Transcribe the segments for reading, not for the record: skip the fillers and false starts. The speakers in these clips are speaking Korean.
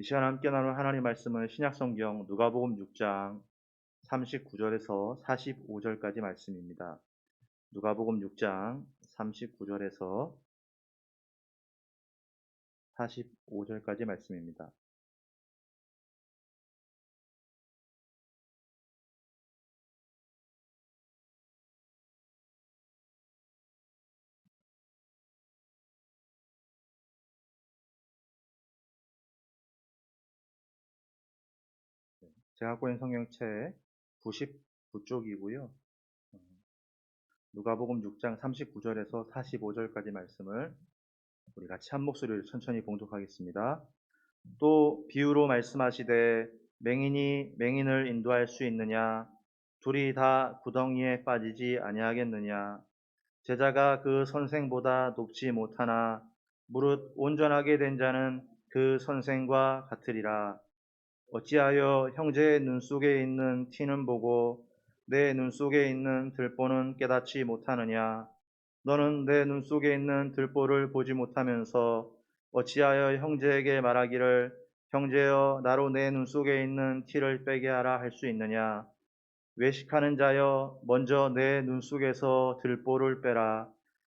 이 시간 함께 나눌 하나님 말씀은 신약성경 누가복음 6장 39절에서 45절까지 말씀입니다. 누가복음 6장 39절에서 45절까지 말씀입니다. 제가 갖고 있는 성경책 99쪽이고요. 누가복음 6장 39절에서 45절까지 말씀을 우리 같이 한 목소리로 천천히 봉독하겠습니다. 또 비유로 말씀하시되 맹인이 맹인을 인도할 수 있느냐? 둘이 다 구덩이에 빠지지 아니하겠느냐? 제자가 그 선생보다 높지 못하나 무릇 온전하게 된 자는 그 선생과 같으리라. 어찌하여 형제의 눈 속에 있는 티는 보고 내 눈 속에 있는 들보는 깨닫지 못하느냐? 너는 내 눈 속에 있는 들보를 보지 못하면서 어찌하여 형제에게 말하기를 형제여 나로 내 눈 속에 있는 티를 빼게 하라 할 수 있느냐? 외식하는 자여 먼저 내 눈 속에서 들보를 빼라.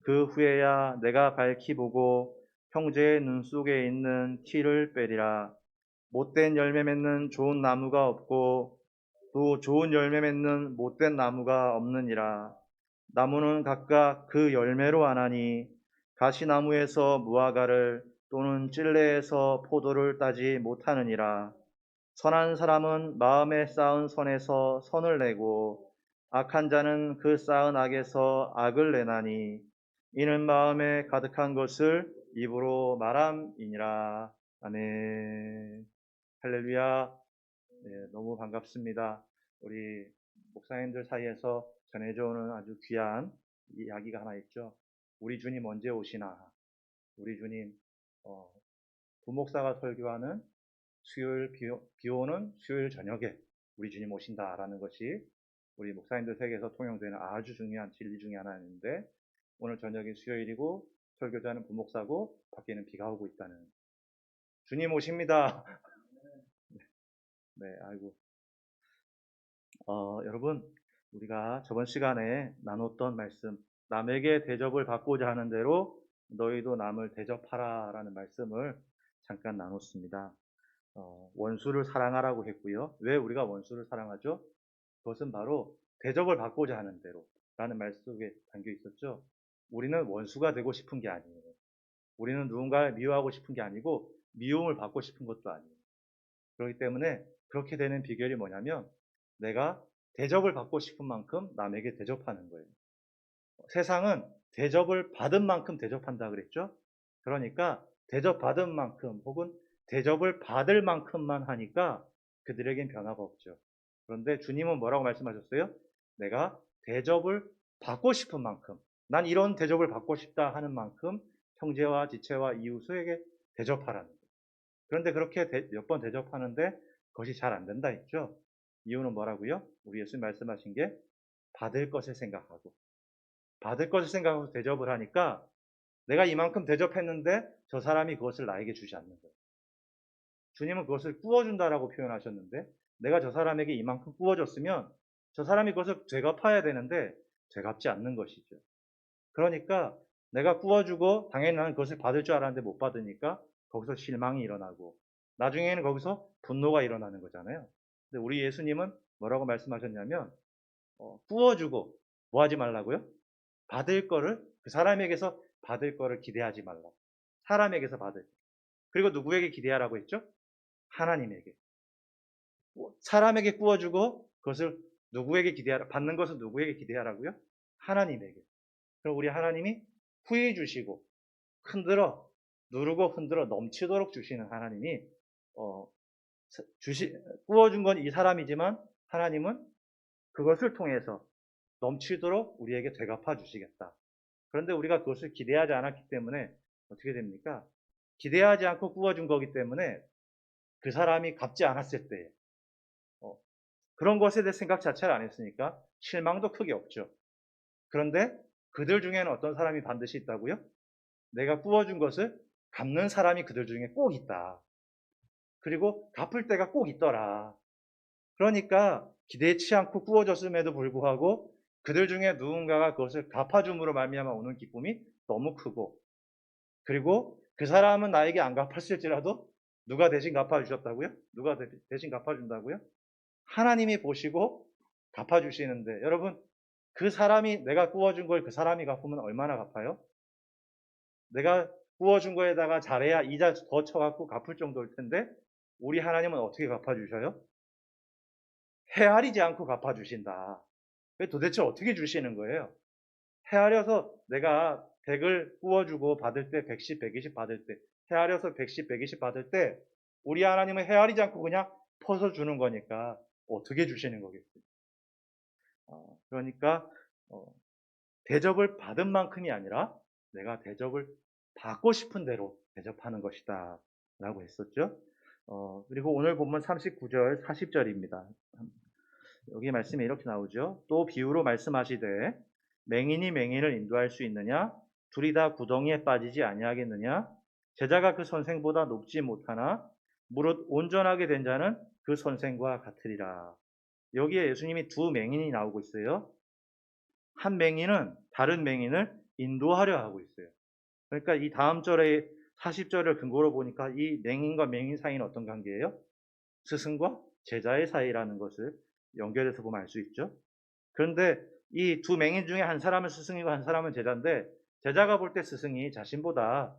그 후에야 내가 밝히 보고 형제의 눈 속에 있는 티를 빼리라. 못된 열매 맺는 좋은 나무가 없고 또 좋은 열매 맺는 못된 나무가 없느니라. 나무는 각각 그 열매로 아나니 가시나무에서 무화과를 또는 찔레에서 포도를 따지 못하느니라. 선한 사람은 마음에 쌓은 선에서 선을 내고 악한 자는 그 쌓은 악에서 악을 내나니 이는 마음에 가득한 것을 입으로 말함이니라. 아멘. 할렐루야. 네, 너무 반갑습니다. 우리 목사님들 사이에서 전해져 오는 아주 귀한 이야기가 하나 있죠. 우리 주님 언제 오시나? 우리 주님 부목사가 설교하는 수요일 비 오는 수요일 저녁에 우리 주님 오신다라는 것이 우리 목사님들 세계에서 통용되는 아주 중요한 진리 중에 하나인데 오늘 저녁이 수요일이고 설교자는 부목사고 밖에는 비가 오고 있다는 주님 오십니다. 네, 아이고. 여러분, 우리가 저번 시간에 나눴던 말씀, 남에게 대접을 받고자 하는 대로 너희도 남을 대접하라 라는 말씀을 잠깐 나눴습니다. 원수를 사랑하라고 했고요. 왜 우리가 원수를 사랑하죠? 그것은 바로 대접을 받고자 하는 대로 라는 말 속에 담겨 있었죠. 우리는 원수가 되고 싶은 게 아니에요. 우리는 누군가를 미워하고 싶은 게 아니고 미움을 받고 싶은 것도 아니에요. 그렇기 때문에 그렇게 되는 비결이 뭐냐면 내가 대접을 받고 싶은 만큼 남에게 대접하는 거예요. 세상은 대접을 받은 만큼 대접한다 그랬죠. 그러니까 대접받은 만큼 혹은 대접을 받을 만큼만 하니까 그들에겐 변화가 없죠. 그런데 주님은 뭐라고 말씀하셨어요? 내가 대접을 받고 싶은 만큼, 난 이런 대접을 받고 싶다 하는 만큼 형제와 지체와 이웃에게 대접하라는 거예요. 그런데 그렇게 몇 번 대접하는데 그것이 잘 안 된다 했죠. 이유는 뭐라고요? 우리 예수님 말씀하신 게 받을 것을 생각하고 받을 것을 생각하고 대접을 하니까 내가 이만큼 대접했는데 저 사람이 그것을 나에게 주지 않는 거예요. 주님은 그것을 꾸어준다라고 표현하셨는데 내가 저 사람에게 이만큼 꾸어줬으면 저 사람이 그것을 되갚아야 되는데 되갚지 않는 것이죠. 그러니까 내가 꾸어주고 당연히 나는 그것을 받을 줄 알았는데 못 받으니까 거기서 실망이 일어나고 나중에는 거기서 분노가 일어나는 거잖아요. 근데 우리 예수님은 뭐라고 말씀하셨냐면 꾸어주고 뭐 하지 말라고요? 받을 거를 그 사람에게서 받을 거를 기대하지 말라. 사람에게서 받을. 그리고 누구에게 기대하라고 했죠? 하나님에게. 사람에게 꾸어주고 그것을 누구에게 기대하라. 받는 것을 누구에게 기대하라고요? 하나님에게. 그럼 우리 하나님이 후히 주시고 흔들어 누르고 흔들어 넘치도록 주시는 하나님이 어, 꾸어준 건 이 사람이지만 하나님은 그것을 통해서 넘치도록 우리에게 되갚아 주시겠다. 그런데 우리가 그것을 기대하지 않았기 때문에 어떻게 됩니까? 기대하지 않고 꾸어준 거기 때문에 그 사람이 갚지 않았을 때 그런 것에 대해 생각 자체를 안 했으니까 실망도 크게 없죠. 그런데 그들 중에는 어떤 사람이 반드시 있다고요? 내가 꾸어준 것을 갚는 사람이 그들 중에 꼭 있다. 그리고 갚을 때가 꼭 있더라. 그러니까 기대치 않고 구워졌음에도 불구하고 그들 중에 누군가가 그것을 갚아줌으로 말미암아 오는 기쁨이 너무 크고, 그리고 그 사람은 나에게 안 갚았을지라도 누가 대신 갚아주셨다고요? 누가 대신 갚아준다고요? 하나님이 보시고 갚아주시는데, 여러분, 그 사람이 내가 구워준 걸 그 사람이 갚으면 얼마나 갚아요? 내가 구워준 거에다가 잘해야 이자 더 쳐갖고 갚을 정도일 텐데, 우리 하나님은 어떻게 갚아주셔요? 헤아리지 않고 갚아주신다. 도대체 어떻게 주시는 거예요? 헤아려서 내가 100을 구워주고 받을 때 110, 120 받을 때, 헤아려서 110, 120 받을 때 우리 하나님은 헤아리지 않고 그냥 퍼서 주는 거니까 어떻게 주시는 거겠어요? 그러니까 대접을 받은 만큼이 아니라 내가 대접을 받고 싶은 대로 대접하는 것이다 라고 했었죠. 그리고 오늘 본문 39절, 40절입니다. 여기 말씀이 이렇게 나오죠. 또 비유로 말씀하시되 맹인이 맹인을 인도할 수 있느냐? 둘이 다 구덩이에 빠지지 아니하겠느냐? 제자가 그 선생보다 높지 못하나 무릇 온전하게 된 자는 그 선생과 같으리라. 여기에 예수님이 두 맹인이 나오고 있어요. 한 맹인은 다른 맹인을 인도하려 하고 있어요. 그러니까 이 다음 절에 40절을 근거로 보니까 이 맹인과 맹인 사이는 어떤 관계예요? 스승과 제자의 사이라는 것을 연결해서 보면 알 수 있죠. 그런데 이 두 맹인 중에 한 사람은 스승이고 한 사람은 제자인데, 제자가 볼 때 스승이 자신보다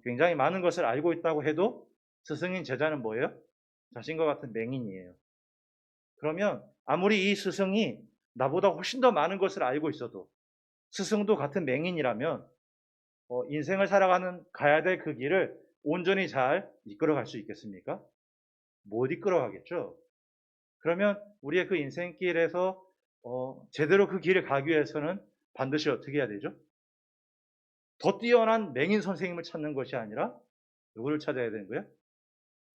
굉장히 많은 것을 알고 있다고 해도 스승인 제자는 뭐예요? 자신과 같은 맹인이에요. 그러면 아무리 이 스승이 나보다 훨씬 더 많은 것을 알고 있어도, 스승도 같은 맹인이라면 인생을 살아가는 가야 될 그 길을 온전히 잘 이끌어갈 수 있겠습니까? 못 이끌어가겠죠. 그러면 우리의 그 인생길에서 제대로 그 길을 가기 위해서는 반드시 어떻게 해야 되죠? 더 뛰어난 맹인 선생님을 찾는 것이 아니라 누구를 찾아야 되는 거예요?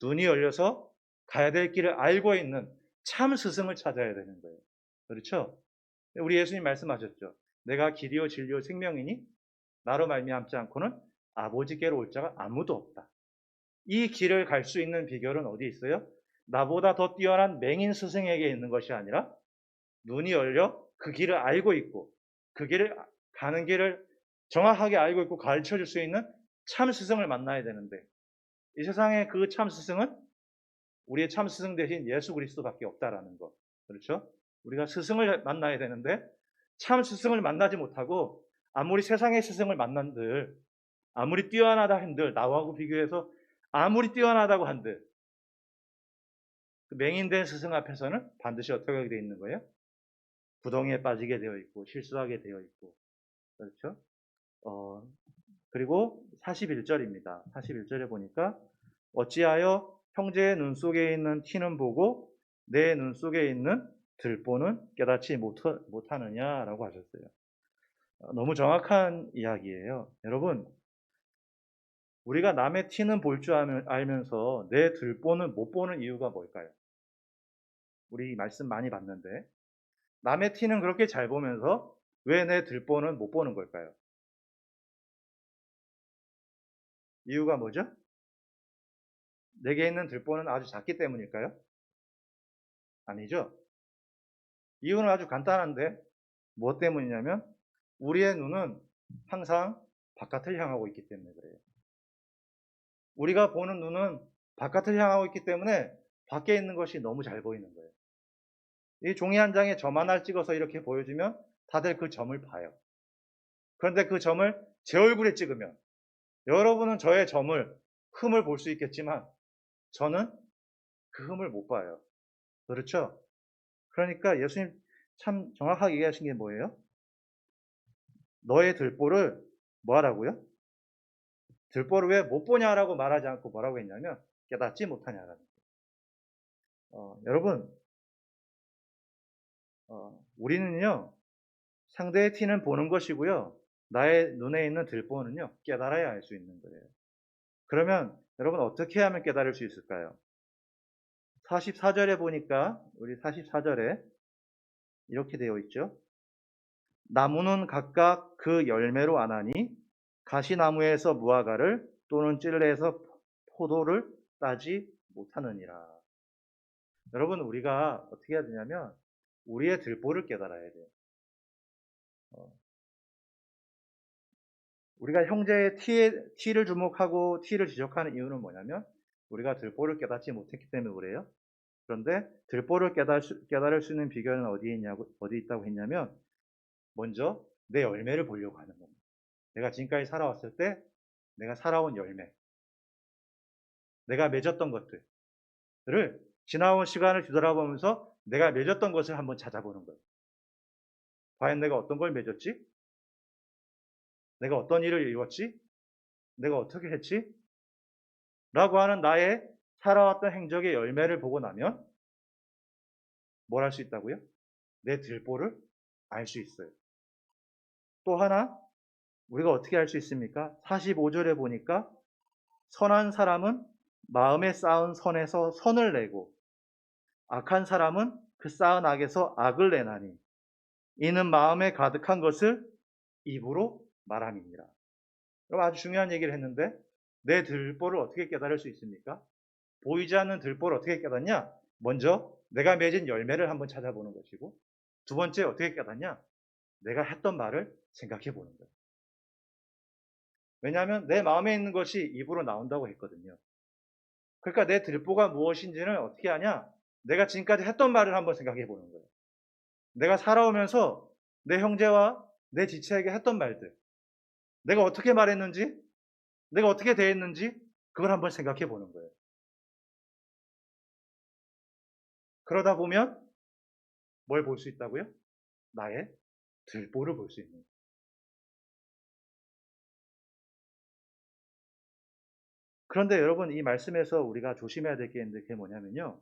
눈이 열려서 가야 될 길을 알고 있는 참 스승을 찾아야 되는 거예요. 그렇죠? 우리 예수님 말씀하셨죠. 내가 길이요 진리요 생명이니 나로 말미암지 않고는 아버지께로 올 자가 아무도 없다. 이 길을 갈 수 있는 비결은 어디에 있어요? 나보다 더 뛰어난 맹인 스승에게 있는 것이 아니라 눈이 열려 그 길을 알고 있고 그 길을 가는 길을 정확하게 알고 있고 가르쳐 줄 수 있는 참 스승을 만나야 되는데, 이 세상에 그 참 스승은 우리의 참 스승 대신 예수 그리스도밖에 없다라는 것. 그렇죠? 우리가 스승을 만나야 되는데 참 스승을 만나지 못하고 아무리 세상의 스승을 만난들, 아무리 뛰어나다 한들, 나하고 비교해서 아무리 뛰어나다고 한들 그 맹인된 스승 앞에서는 반드시 어떻게 하게 되어 있는 거예요? 구덩이에 빠지게 되어 있고 실수하게 되어 있고. 그렇죠? 그리고 41절입니다. 41절에 보니까 어찌하여 형제의 눈 속에 있는 티는 보고 내 눈 속에 있는 들보는 깨닫지 못하느냐라고 하셨어요. 너무 정확한 이야기예요. 여러분, 우리가 남의 티는 볼 줄 알면서 내 들보는 못 보는 이유가 뭘까요? 우리 말씀 많이 봤는데 남의 티는 그렇게 잘 보면서 왜 내 들보는 못 보는 걸까요? 이유가 뭐죠? 내게 있는 들보는 아주 작기 때문일까요? 아니죠. 이유는 아주 간단한데 무엇 때문이냐면 우리의 눈은 항상 바깥을 향하고 있기 때문에 그래요. 우리가 보는 눈은 바깥을 향하고 있기 때문에 밖에 있는 것이 너무 잘 보이는 거예요. 이 종이 한 장에 점 하나를 찍어서 이렇게 보여주면 다들 그 점을 봐요. 그런데 그 점을 제 얼굴에 찍으면 여러분은 저의 점을, 흠을 볼 수 있겠지만 저는 그 흠을 못 봐요. 그렇죠? 그러니까 예수님 참 정확하게 얘기하신 게 뭐예요? 너의 들보를 뭐 하라고요? 들보를 왜 못 보냐라고 말하지 않고 뭐라고 했냐면 깨닫지 못하냐라는 거예요. 여러분, 우리는요 상대의 티는 보는 것이고요, 나의 눈에 있는 들보는요 깨달아야 알 수 있는 거예요. 그러면 여러분 어떻게 하면 깨달을 수 있을까요? 44절에 보니까 우리 44절에 이렇게 되어 있죠. 나무는 각각 그 열매로 아나니 가시나무에서 무화과를 또는 찔레에서 포도를 따지 못하느니라. 여러분, 우리가 어떻게 해야 되냐면 우리의 들보를 깨달아야 돼요. 우리가 형제의 T를 주목하고 T를 지적하는 이유는 뭐냐면 우리가 들보를 깨닫지 못했기 때문에 그래요. 그런데 들보를 깨달을 수 있는 비결은 어디 있다고 했냐면 먼저 내 열매를 보려고 하는 겁니다. 내가 지금까지 살아왔을 때 내가 살아온 열매, 내가 맺었던 것들을 지나온 시간을 뒤돌아보면서 내가 맺었던 것을 한번 찾아보는 거예요. 과연 내가 어떤 걸 맺었지? 내가 어떤 일을 이뤘지? 내가 어떻게 했지? 라고 하는 나의 살아왔던 행적의 열매를 보고 나면 뭘 할 수 있다고요? 내 들보를 알 수 있어요. 또 하나 우리가 어떻게 알 수 있습니까? 45절에 보니까 선한 사람은 마음에 쌓은 선에서 선을 내고 악한 사람은 그 쌓은 악에서 악을 내나니 이는 마음에 가득한 것을 입으로 말함이니라. 그럼 아주 중요한 얘기를 했는데 내 들보를 어떻게 깨달을 수 있습니까? 보이지 않는 들보를 어떻게 깨닫냐? 먼저 내가 맺은 열매를 한번 찾아보는 것이고 두 번째 어떻게 깨닫냐? 내가 했던 말을 생각해 보는 거예요. 왜냐하면 내 마음에 있는 것이 입으로 나온다고 했거든요. 그러니까 내 들보가 무엇인지는 어떻게 하냐? 내가 지금까지 했던 말을 한번 생각해 보는 거예요. 내가 살아오면서 내 형제와 내 지체에게 했던 말들, 내가 어떻게 말했는지, 내가 어떻게 대했는지 그걸 한번 생각해 보는 거예요. 그러다 보면 뭘 볼 수 있다고요? 나의 들보를 볼 수 있는 거예요. 그런데 여러분, 이 말씀에서 우리가 조심해야 될 게 있는데 그게 뭐냐면요.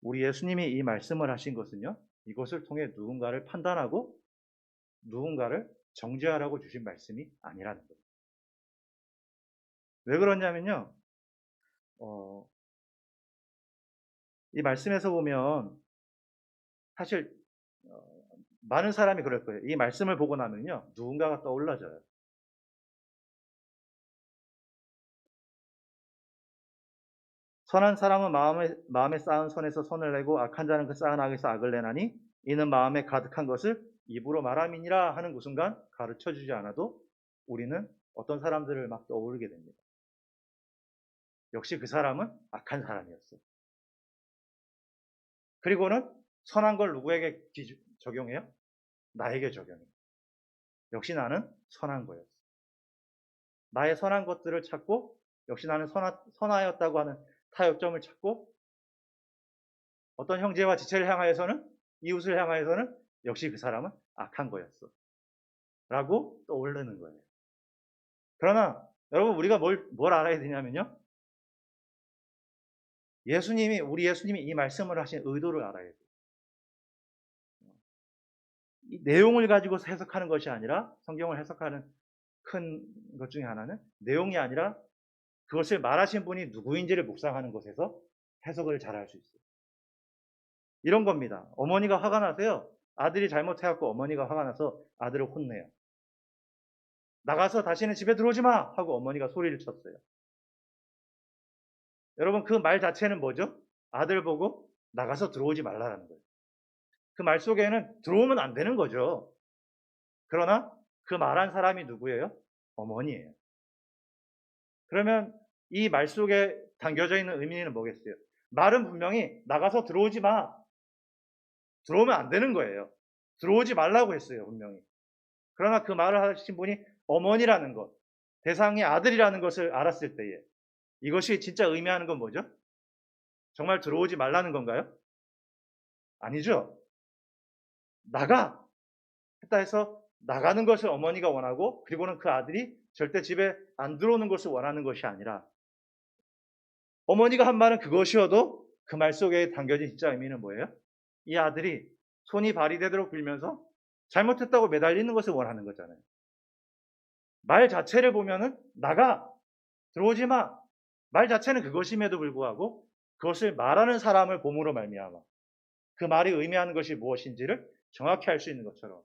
우리 예수님이 이 말씀을 하신 것은요. 이것을 통해 누군가를 판단하고 누군가를 정죄하라고 주신 말씀이 아니라는 거예요. 왜 그러냐면요. 어, 이 말씀에서 보면 사실 많은 사람이 그럴 거예요. 이 말씀을 보고 나면요. 누군가가 떠올라져요. 선한 사람은 마음에 쌓은 선에서 선을 내고 악한 자는 그 쌓은 악에서 악을 내나니 이는 마음에 가득한 것을 입으로 말함이니라 하는 그 순간 가르쳐주지 않아도 우리는 어떤 사람들을 막 떠오르게 됩니다. 역시 그 사람은 악한 사람이었어. 그리고는 선한 걸 누구에게 적용해요? 나에게 적용해요. 역시 나는 선한 거였어. 나의 선한 것들을 찾고 역시 나는 선하였다고 하는 타협점을 찾고 어떤 형제와 지체를 향하여서는 이웃을 향하여서는 역시 그 사람은 악한 거였어. 라고 떠오르는 거예요. 그러나 여러분 우리가 뭘 알아야 되냐면요. 우리 예수님이 이 말씀을 하신 의도를 알아야 돼요. 이 내용을 가지고서 해석하는 것이 아니라 성경을 해석하는 큰 것 중에 하나는 내용이 아니라 그것을 말하신 분이 누구인지를 묵상하는 것에서 해석을 잘할 수 있어요. 이런 겁니다. 어머니가 화가 나서요. 아들이 잘못해갖고 어머니가 화가 나서 아들을 혼내요. 나가서 다시는 집에 들어오지 마! 하고 어머니가 소리를 쳤어요. 여러분 그 말 자체는 뭐죠? 아들 보고 나가서 들어오지 말라라는 거예요. 그 말 속에는 들어오면 안 되는 거죠. 그러나 그 말한 사람이 누구예요? 어머니예요. 그러면 이 말 속에 담겨져 있는 의미는 뭐겠어요? 말은 분명히 나가서 들어오지 마. 들어오면 안 되는 거예요. 들어오지 말라고 했어요, 분명히. 그러나 그 말을 하신 분이 어머니라는 것, 대상이 아들이라는 것을 알았을 때에 이것이 진짜 의미하는 건 뭐죠? 정말 들어오지 말라는 건가요? 아니죠. 나가! 했다 해서 나가는 것을 어머니가 원하고 그리고는 그 아들이 절대 집에 안 들어오는 것을 원하는 것이 아니라 어머니가 한 말은 그것이어도 그 말 속에 담겨진 진짜 의미는 뭐예요? 이 아들이 손이 발이 되도록 빌면서 잘못했다고 매달리는 것을 원하는 거잖아요. 말 자체를 보면은 나가! 들어오지 마! 말 자체는 그것임에도 불구하고 그것을 말하는 사람을 봄으로 말미암아 그 말이 의미하는 것이 무엇인지를 정확히 알 수 있는 것처럼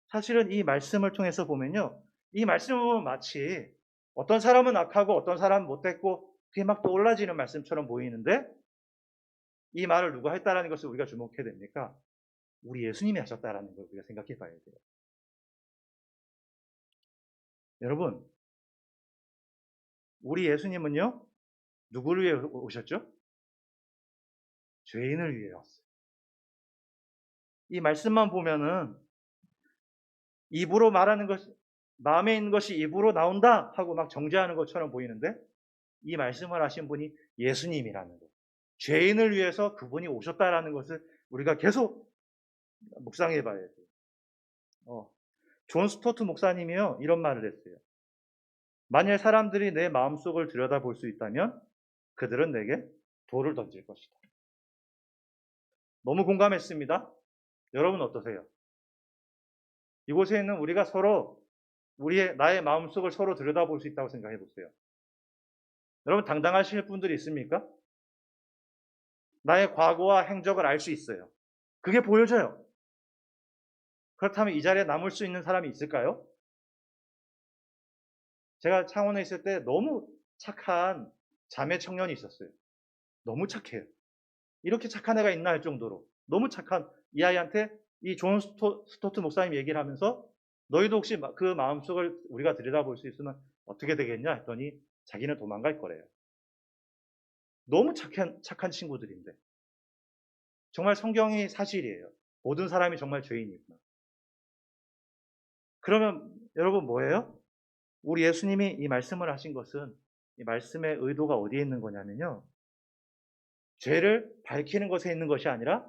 사실은 이 말씀을 통해서 보면요. 이 말씀을 보면 마치 어떤 사람은 악하고 어떤 사람은 못됐고 그게 막 떠올라지는 말씀처럼 보이는데 이 말을 누가 했다라는 것을 우리가 주목해야 됩니까? 우리 예수님이 하셨다라는 걸 우리가 생각해 봐야 돼요. 여러분, 우리 예수님은요, 누구를 위해 오셨죠? 죄인을 위해 왔어요. 이 말씀만 보면은 입으로 말하는 것이, 마음에 있는 것이 입으로 나온다 하고 막 정죄하는 것처럼 보이는데, 이 말씀을 하신 분이 예수님이라는 것. 죄인을 위해서 그분이 오셨다라는 것을 우리가 계속 묵상해 봐야 돼요. 존 스토트 목사님이요, 이런 말을 했어요. 만일 사람들이 내 마음속을 들여다볼 수 있다면 그들은 내게 돌을 던질 것이다. 너무 공감했습니다. 여러분 어떠세요? 이곳에 있는 우리가 서로 나의 마음속을 서로 들여다볼 수 있다고 생각해 보세요. 여러분 당당하실 분들이 있습니까? 나의 과거와 행적을 알 수 있어요. 그게 보여져요. 그렇다면 이 자리에 남을 수 있는 사람이 있을까요? 제가 창원에 있을 때 너무 착한 자매 청년이 있었어요. 너무 착해요. 이렇게 착한 애가 있나 할 정도로 너무 착한 이 아이한테 이 존 스토트 목사님 얘기를 하면서 너희도 혹시 그 마음속을 우리가 들여다볼 수 있으면 어떻게 되겠냐 했더니 자기는 도망갈 거래요. 너무 착한 친구들인데 정말 성경이 사실이에요. 모든 사람이 정말 죄인이구나. 그러면 여러분 뭐예요? 우리 예수님이 이 말씀을 하신 것은 이 말씀의 의도가 어디에 있는 거냐면요. 죄를 밝히는 것에 있는 것이 아니라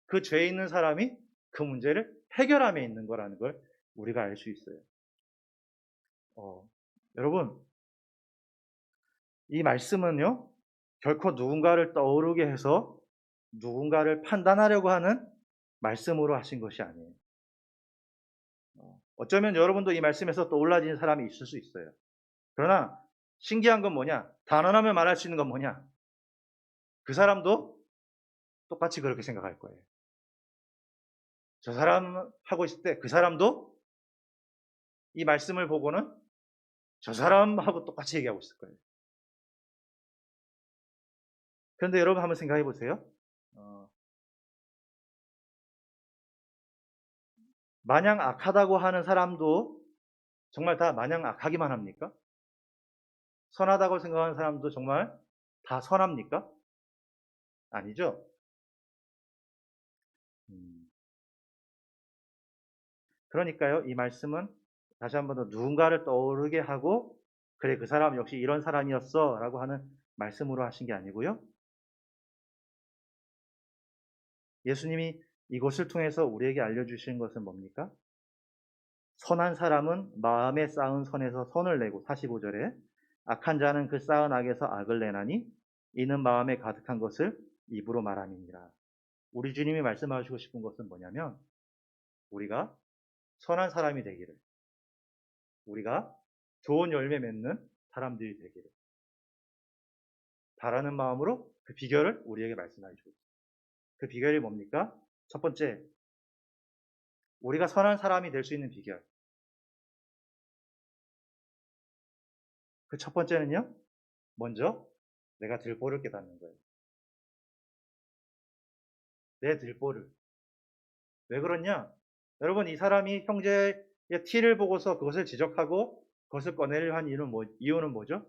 그 죄에 있는 사람이 그 문제를 해결함에 있는 거라는 걸 우리가 알 수 있어요. 여러분, 이 말씀은요, 결코 누군가를 떠오르게 해서 누군가를 판단하려고 하는 말씀으로 하신 것이 아니에요. 어쩌면 여러분도 이 말씀에서 떠올라진 사람이 있을 수 있어요. 그러나 신기한 건 뭐냐? 단언하며 말할 수 있는 건 뭐냐? 그 사람도 똑같이 그렇게 생각할 거예요. 저 사람 하고 있을 때 그 사람도 이 말씀을 보고는 저 사람하고 똑같이 얘기하고 있을 거예요. 그런데 여러분 한번 생각해 보세요. 마냥 악하다고 하는 사람도 정말 다 마냥 악하기만 합니까? 선하다고 생각하는 사람도 정말 다 선합니까? 아니죠. 음. 그러니까요, 이 말씀은 다시 한 번 더 누군가를 떠오르게 하고 그래 그 사람 역시 이런 사람이었어라고 하는 말씀으로 하신 게 아니고요. 예수님이 이것을 통해서 우리에게 알려주신 것은 뭡니까? 선한 사람은 마음에 쌓은 선에서 선을 내고 45절에 악한 자는 그 쌓은 악에서 악을 내나니 이는 마음에 가득한 것을 입으로 말함이니라. 우리 주님이 말씀하시고 싶은 것은 뭐냐면 우리가 선한 사람이 되기를, 우리가 좋은 열매 맺는 사람들이 되기를 바라는 마음으로 그 비결을 우리에게 말씀해 주고 있습니다. 그 비결이 뭡니까? 첫 번째, 우리가 선한 사람이 될 수 있는 비결. 그 첫 번째는요, 먼저 내가 들보를 깨닫는 거예요. 내 들보를. 왜 그러냐? 여러분, 이 사람이 형제의 티를 보고서 그것을 지적하고 그것을 꺼내려 한 이유는 뭐죠?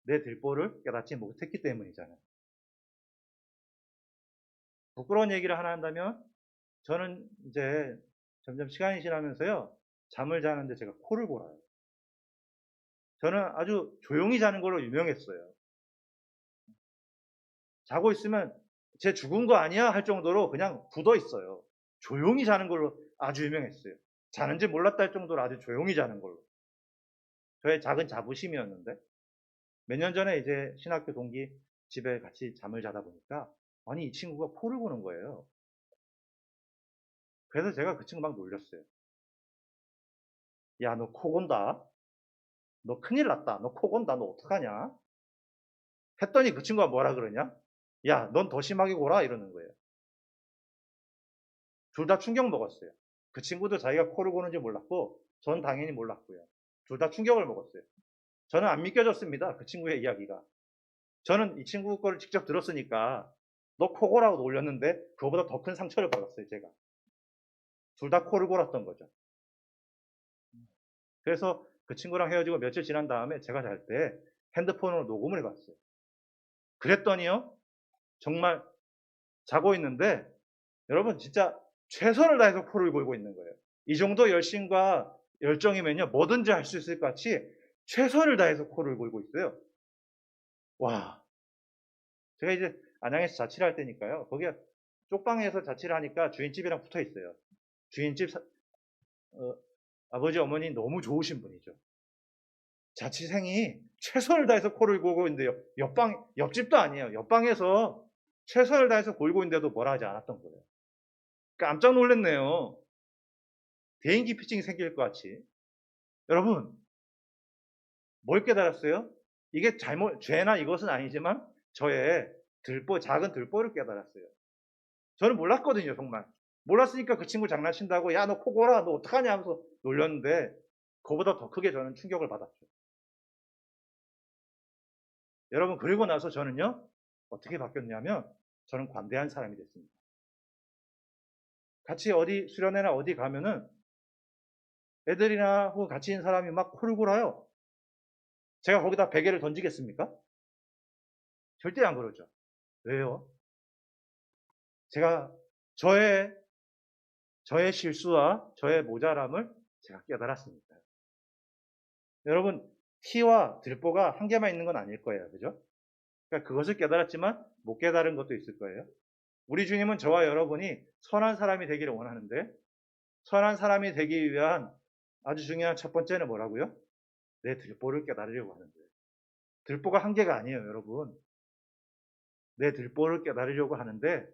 내 들보를 깨닫지 못했기 때문이잖아요. 부끄러운 얘기를 하나 한다면 저는 이제 점점 시간이 지나면서요, 잠을 자는데 제가 코를 골아요. 저는 아주 조용히 자는 걸로 유명했어요. 자고 있으면 쟤 죽은 거 아니야? 할 정도로 그냥 굳어 있어요. 조용히 자는 걸로 아주 유명했어요. 자는지 몰랐다 할 정도로 아주 조용히 자는 걸로. 저의 작은 자부심이었는데 몇 년 전에 이제 신학교 동기 집에 같이 잠을 자다 보니까 아니 이 친구가 코를 고는 거예요. 그래서 제가 그 친구 막 놀렸어요. 야, 너 코 곤다? 너 큰일 났다. 너 코 곤다. 너 어떡하냐? 했더니 그 친구가 뭐라 그러냐? 야, 넌 더 심하게 고라? 이러는 거예요. 둘 다 충격 먹었어요. 그 친구도 자기가 코를 고는지 몰랐고, 전 당연히 몰랐고요. 둘 다 충격을 먹었어요. 저는 안 믿겨졌습니다. 그 친구의 이야기가. 저는 이 친구 거를 직접 들었으니까 너 코 고라고 놀렸는데 그거보다 더 큰 상처를 받았어요, 제가. 둘 다 코를 골았던 거죠. 그래서 그 친구랑 헤어지고 며칠 지난 다음에 제가 잘 때 핸드폰으로 녹음을 해봤어요. 그랬더니요, 정말 자고 있는데 여러분 진짜 최선을 다해서 코를 골고 있는 거예요. 이 정도 열심과 열정이면요, 뭐든지 할 수 있을 것 같이 최선을 다해서 코를 골고 있어요. 와, 제가 이제 안양에서 자취를 할 때니까요. 거기가 쪽방에서 자취를 하니까 주인집이랑 붙어 있어요. 주인집 어, 아버지 어머니 너무 좋으신 분이죠. 자취생이 최선을 다해서 코를 골고 있는데요. 옆집도 아니에요. 옆방에서 최선을 다해서 골고 있는데도 뭐라 하지 않았던 거예요. 깜짝 놀랐네요. 대인기피증이 생길 것 같이. 여러분, 뭘 깨달았어요? 이게 죄나 이것은 아니지만 저의 작은 들보를 깨달았어요. 저는 몰랐거든요, 정말. 몰랐으니까 그 친구 장난친다고, 야, 너 코 골아, 너 어떡하냐 하면서 놀렸는데, 그거보다 더 크게 저는 충격을 받았죠. 여러분, 그리고 나서 저는요, 어떻게 바뀌었냐면, 저는 관대한 사람이 됐습니다. 같이 어디 수련회나 어디 가면은 애들이나 혹은 같이 있는 사람이 막 코를 골아요. 제가 거기다 베개를 던지겠습니까? 절대 안 그러죠. 왜요? 제가 저의 실수와 저의 모자람을 제가 깨달았습니다. 여러분, 티와 들보가 한 개만 있는 건 아닐 거예요. 그죠? 그러니까 그것을 깨달았지만 못 깨달은 것도 있을 거예요. 우리 주님은 저와 여러분이 선한 사람이 되기를 원하는데, 선한 사람이 되기 위한 아주 중요한 첫 번째는 뭐라고요? 내 들보를 깨달으려고 하는 거예요. 들보가 한 개가 아니에요, 여러분. 내 들보를 깨달으려고 하는데,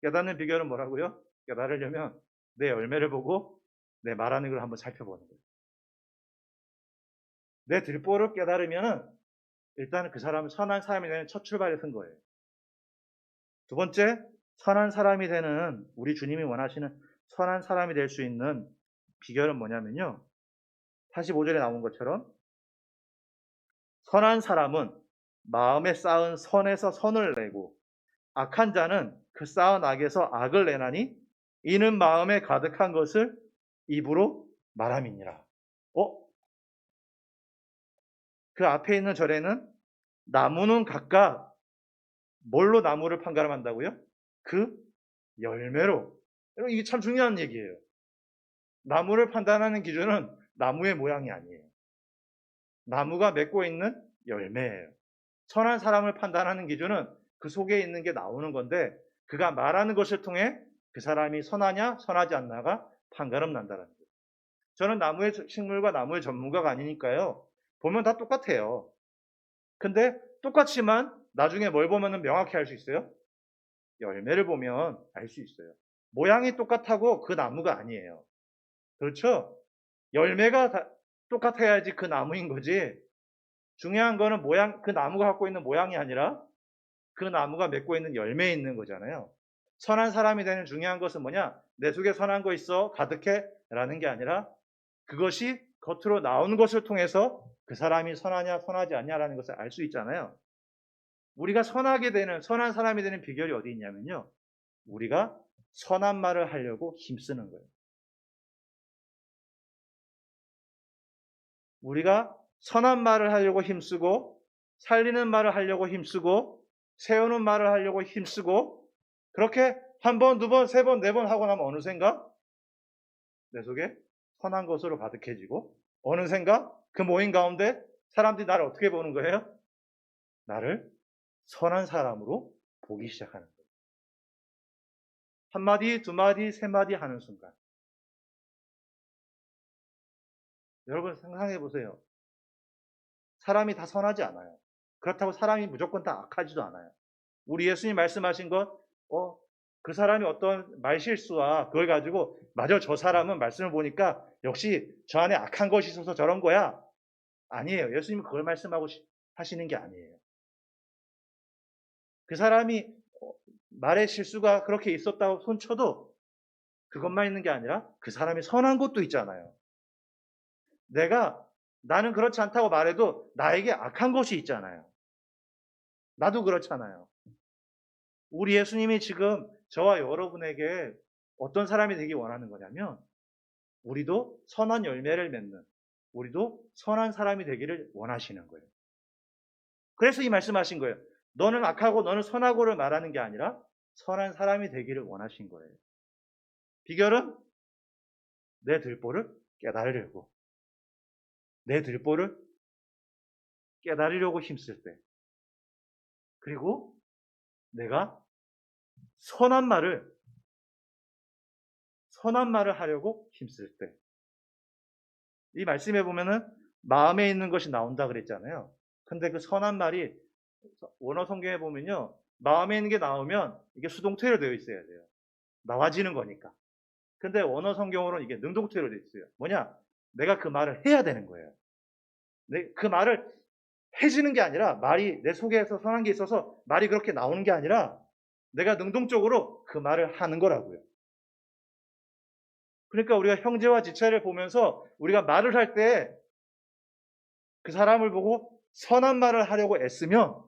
깨닫는 비결은 뭐라고요? 깨달으려면 내 열매를 보고 내 말하는 걸 한번 살펴보는 거예요. 내 들보를 깨달으면 일단은 그 사람은 선한 사람이 되는 첫 출발에 선 거예요. 두 번째, 선한 사람이 되는, 우리 주님이 원하시는 선한 사람이 될 수 있는 비결은 뭐냐면요. 45절에 나온 것처럼 선한 사람은 마음에 쌓은 선에서 선을 내고 악한 자는 그 쌓은 악에서 악을 내나니 이는 마음에 가득한 것을 입으로 말함이니라. 그 앞에 있는 절에는 나무는 각각 뭘로 나무를 판가름한다고요? 그 열매로. 여러분, 이게 참 중요한 얘기예요. 나무를 판단하는 기준은 나무의 모양이 아니에요. 나무가 맺고 있는 열매예요. 선한 사람을 판단하는 기준은 그 속에 있는 게 나오는 건데, 그가 말하는 것을 통해 그 사람이 선하냐 선하지 않나가 판가름 난다는 거예요. 저는 나무의 식물과 나무의 전문가가 아니니까요. 보면 다 똑같아요. 근데 똑같지만 나중에 뭘 보면 명확히 알 수 있어요? 열매를 보면 알 수 있어요. 모양이 똑같다고 그 나무가 아니에요. 그렇죠? 열매가 똑같아야지 그 나무인 거지. 중요한 거는 그 나무가 갖고 있는 모양이 아니라 그 나무가 맺고 있는 열매에 있는 거잖아요. 선한 사람이 되는 중요한 것은 뭐냐? 내 속에 선한 거 있어, 가득해 라는 게 아니라 그것이 겉으로 나오는 것을 통해서 그 사람이 선하냐 선하지 않냐라는 것을 알 수 있잖아요. 우리가 선한 사람이 되는 비결이 어디 있냐면요. 우리가 선한 말을 하려고 힘쓰는 거예요. 우리가 선한 말을 하려고 힘쓰고, 살리는 말을 하려고 힘쓰고, 세우는 말을 하려고 힘쓰고, 그렇게 한 번, 두 번, 세 번, 네 번 하고 나면 어느샌가 내 속에 선한 것으로 가득해지고, 어느샌가 그 모임 가운데 사람들이 나를 어떻게 보는 거예요? 나를 선한 사람으로 보기 시작하는 거예요. 한마디, 두 마디, 세 마디 하는 순간. 여러분 상상해 보세요. 사람이 다 선하지 않아요. 그렇다고 사람이 무조건 다 악하지도 않아요. 우리 예수님 말씀하신 것, 그 사람이 어떤 말실수와 그걸 가지고, 맞아, 저 사람은 말씀을 보니까 역시 저 안에 악한 것이 있어서 저런 거야. 아니에요. 예수님은 그걸 말씀하고 하시는 게 아니에요. 그 사람이 말의 실수가 그렇게 있었다고 손쳐도 그것만 있는 게 아니라 그 사람이 선한 것도 있잖아요. 나는 그렇지 않다고 말해도 나에게 악한 것이 있잖아요. 나도 그렇잖아요. 우리 예수님이 지금 저와 여러분에게 어떤 사람이 되기 원하는 거냐면 우리도 선한 열매를 맺는, 우리도 선한 사람이 되기를 원하시는 거예요. 그래서 이 말씀하신 거예요. 너는 악하고 너는 선하고를 말하는 게 아니라 선한 사람이 되기를 원하신 거예요. 비결은 내 들보를 깨달으려고, 내 들보를 깨달으려고 힘쓸 때, 그리고 내가 선한 말을 하려고 힘쓸 때. 이 말씀에 보면은 마음에 있는 것이 나온다 그랬잖아요. 근데 그 선한 말이 원어 성경에 보면요, 마음에 있는 게 나오면 이게 수동태로 되어 있어야 돼요. 나와지는 거니까. 근데 원어 성경으로는 이게 능동태로 되어 있어요. 뭐냐? 내가 그 말을 해야 되는 거예요. 그 말을 해지는 게 아니라, 말이 내 속에서 선한 게 있어서 말이 그렇게 나오는 게 아니라 내가 능동적으로 그 말을 하는 거라고요. 그러니까 우리가 형제와 지체를 보면서 우리가 말을 할 때 그 사람을 보고 선한 말을 하려고 애쓰면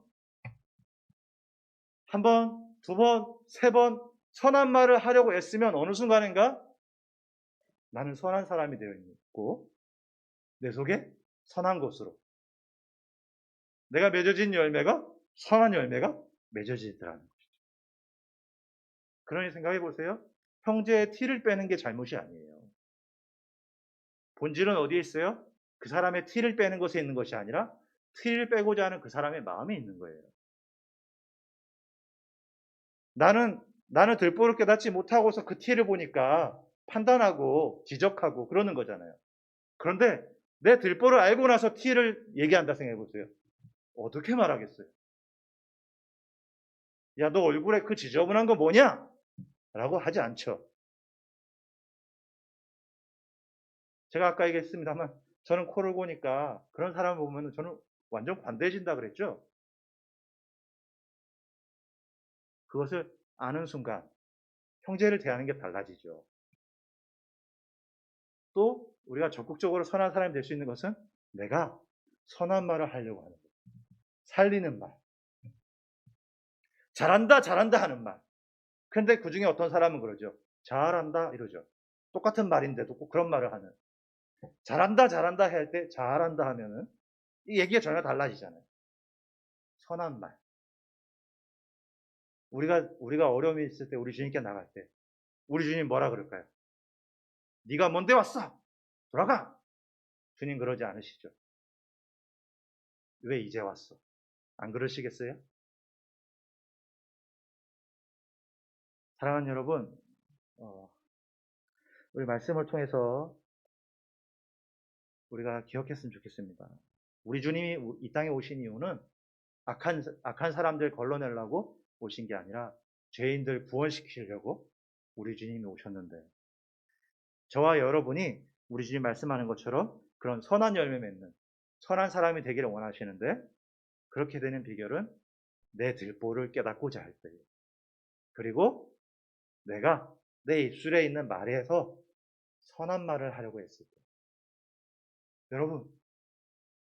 한 번, 두 번, 세 번 선한 말을 하려고 애쓰면 어느 순간인가 나는 선한 사람이 되어 있고 내 속에 선한 것으로 내가 맺어진 열매가 선한 열매가 맺어지더라는 것이죠. 그러니 생각해 보세요. 형제의 티를 빼는 게 잘못이 아니에요. 본질은 어디에 있어요? 그 사람의 티를 빼는 것에 있는 것이 아니라 티를 빼고자 하는 그 사람의 마음에 있는 거예요. 나는 들보를 깨닫지 못하고서 그 티를 보니까 판단하고 지적하고 그러는 거잖아요. 그런데 내 들보를 알고 나서 티를 얘기한다 생각해 보세요. 어떻게 말하겠어요? 야, 너 얼굴에 그 지저분한 거 뭐냐? 라고 하지 않죠. 제가 아까 얘기했습니다만 저는 코를 고니까 그런 사람을 보면 저는 완전 관대해진다 그랬죠. 그것을 아는 순간 형제를 대하는 게 달라지죠. 또 우리가 적극적으로 선한 사람이 될 수 있는 것은 내가 선한 말을 하려고 하는 것. 살리는 말. 잘한다 잘한다 하는 말. 근데 그중에 어떤 사람은 그러죠. 잘한다 이러죠. 똑같은 말인데도 꼭 그런 말을 하는. 잘한다 잘한다 할 때 잘한다 하면은 이 얘기가 전혀 달라지잖아요. 선한 말. 우리가 어려움이 있을 때 우리 주님께 나갈 때 우리 주님 뭐라 그럴까요? 네가 뭔데 왔어? 돌아가. 주님 그러지 않으시죠. 왜 이제 왔어? 안 그러시겠어요? 사랑하는 여러분, 우리 말씀을 통해서 우리가 기억했으면 좋겠습니다. 우리 주님이 이 땅에 오신 이유는 악한 사람들 걸러내려고 오신 게 아니라 죄인들 구원시키려고 우리 주님이 오셨는데, 저와 여러분이 우리 주님 말씀하는 것처럼 그런 선한 열매 맺는 선한 사람이 되기를 원하시는데, 그렇게 되는 비결은 내 들보를 깨닫고자 할 때예요. 그리고 내가 내 입술에 있는 말에서 선한 말을 하려고 했을 때, 여러분,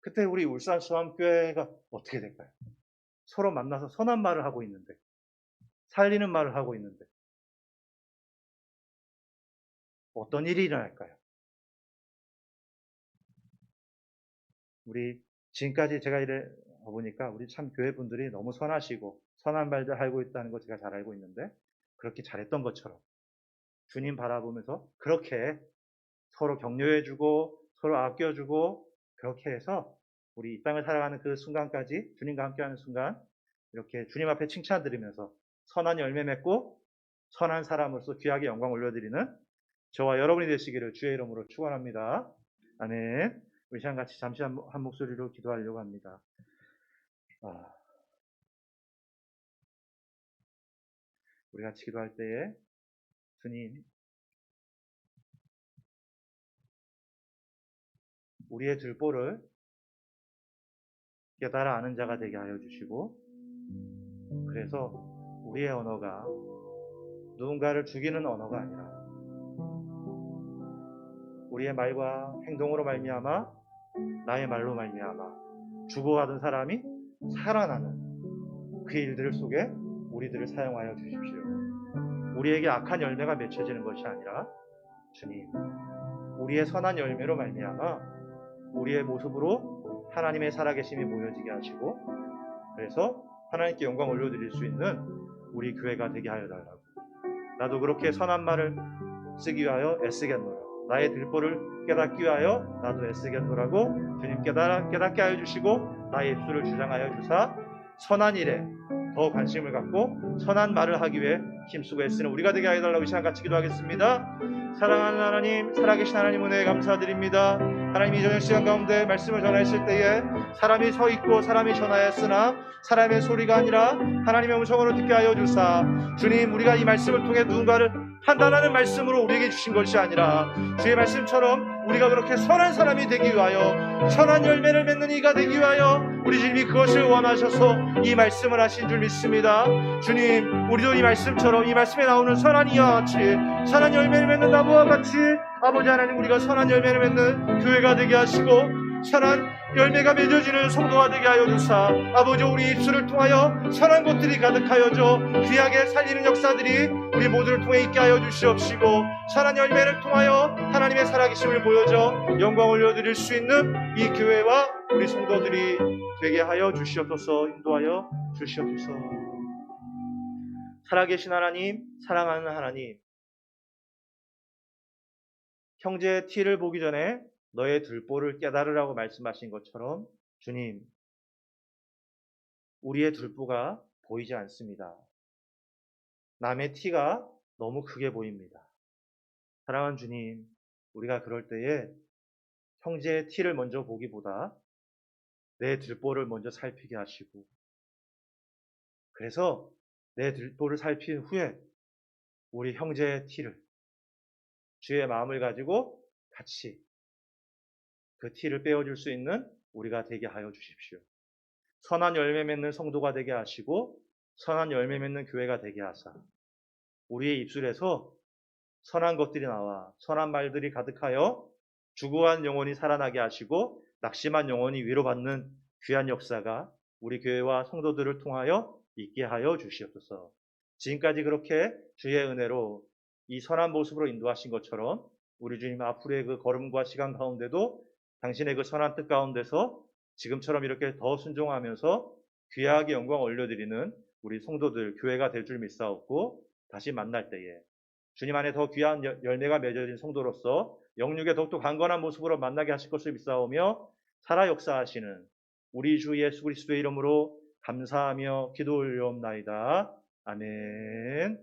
그때 우리 울산 수암교회가 어떻게 될까요? 서로 만나서 선한 말을 하고 있는데, 살리는 말을 하고 있는데 어떤 일이 일어날까요? 우리 지금까지 제가 이래 보니까 우리 참 교회 분들이 너무 선하시고 선한 말들 하고 있다는 거 제가 잘 알고 있는데, 그렇게 잘했던 것처럼 주님 바라보면서 그렇게 서로 격려해주고 서로 아껴주고 그렇게 해서 우리 이 땅을 살아가는 그 순간까지 주님과 함께하는 순간 이렇게 주님 앞에 칭찬 드리면서 선한 열매 맺고 선한 사람으로서 귀하게 영광 올려드리는 저와 여러분이 되시기를 주의 이름으로 축원합니다. 아멘. 우리 시간 같이 잠시 한 목소리로 기도하려고 합니다. 우리 같이 기도할 때에 주님, 우리의 들보를 깨달아 아는 자가 되게 하여 주시고, 그래서 우리의 언어가 누군가를 죽이는 언어가 아니라 우리의 말과 행동으로 말미암아 나의 말로 말미암아 죽어가던 사람이 살아나는 그 일들 속에 우리들을 사용하여 주십시오. 우리에게 악한 열매가 맺혀지는 것이 아니라 주님, 우리의 선한 열매로 말미암아 우리의 모습으로 하나님의 살아계심이 보여지게 하시고, 그래서 하나님께 영광 올려드릴 수 있는 우리 교회가 되게 하여 달라고. 나도 그렇게 선한 말을 쓰기 위하여 애쓰겠노라. 나의 들보를 깨닫기 위하여 나도 애쓰겠노라고 주님 깨닫게 하여 주시고, 나의 입술을 주장하여 주사 선한 일에 더 관심을 갖고 선한 말을 하기 위해 힘쓰고 애쓰는 우리가 되게 하여 달라고 이 시간 같이 기도하겠습니다. 사랑하는 하나님, 살아계신 하나님 은혜에 감사드립니다. 하나님, 이 저녁 시간 가운데 말씀을 전하실 때에 사람이 서 있고 사람이 전하였으나 사람의 소리가 아니라 하나님의 음성으로 듣게 하여 주사, 주님, 우리가 이 말씀을 통해 누군가를 판단하는 말씀으로 우리에게 주신 것이 아니라 주의 말씀처럼 우리가 그렇게 선한 사람이 되기 위하여, 선한 열매를 맺는 이가 되기 위하여 우리 주님이 그것을 원하셔서 이 말씀을 하신 줄 믿습니다. 주님, 우리도 이 말씀처럼, 이 말씀에 나오는 선한 이와 같이 선한 열매를 맺는 나무와 같이 아버지 하나님, 우리가 선한 열매를 맺는 교회가 되게 하시고 선한 열매가 맺어지는 성도가 되게 하여 주사, 아버지, 우리 입술을 통하여 선한 것들이 가득하여져 귀하게 살리는 역사들이 우리 모두를 통해 있게 하여 주시옵시고, 선한 열매를 통하여 하나님의 살아계심을 보여줘 영광 올려드릴 수 있는 이 교회와 우리 성도들이 되게 하여 주시옵소서. 인도하여 주시옵소서. 살아계신 하나님, 사랑하는 하나님, 형제의 티를 보기 전에 너의 들보를 깨달으라고 말씀하신 것처럼 주님, 우리의 들보가 보이지 않습니다. 남의 티가 너무 크게 보입니다. 사랑하는 주님, 우리가 그럴 때에 형제의 티를 먼저 보기보다 내 들보를 먼저 살피게 하시고, 그래서 내 들보를 살핀 후에 우리 형제의 티를, 주의 마음을 가지고 같이 그 티를 빼어줄 수 있는 우리가 되게 하여 주십시오. 선한 열매 맺는 성도가 되게 하시고 선한 열매 맺는 교회가 되게 하사 우리의 입술에서 선한 것들이 나와 선한 말들이 가득하여 죽어간 영혼이 살아나게 하시고 낙심한 영혼이 위로받는 귀한 역사가 우리 교회와 성도들을 통하여 있게 하여 주시옵소서. 지금까지 그렇게 주의 은혜로 이 선한 모습으로 인도하신 것처럼 우리 주님 앞으로의 그 걸음과 시간 가운데도 당신의 그 선한 뜻 가운데서 지금처럼 이렇게 더 순종하면서 귀하게 영광 올려드리는 우리 성도들, 교회가 될 줄 믿사옵고, 다시 만날 때에 주님 안에 더 귀한 열매가 맺어진 성도로서 영육의 더욱더 강건한 모습으로 만나게 하실 것을 믿사오며 살아 역사하시는 우리 주 예수 그리스도의 이름으로 감사하며 기도 올려옵나이다. 아멘.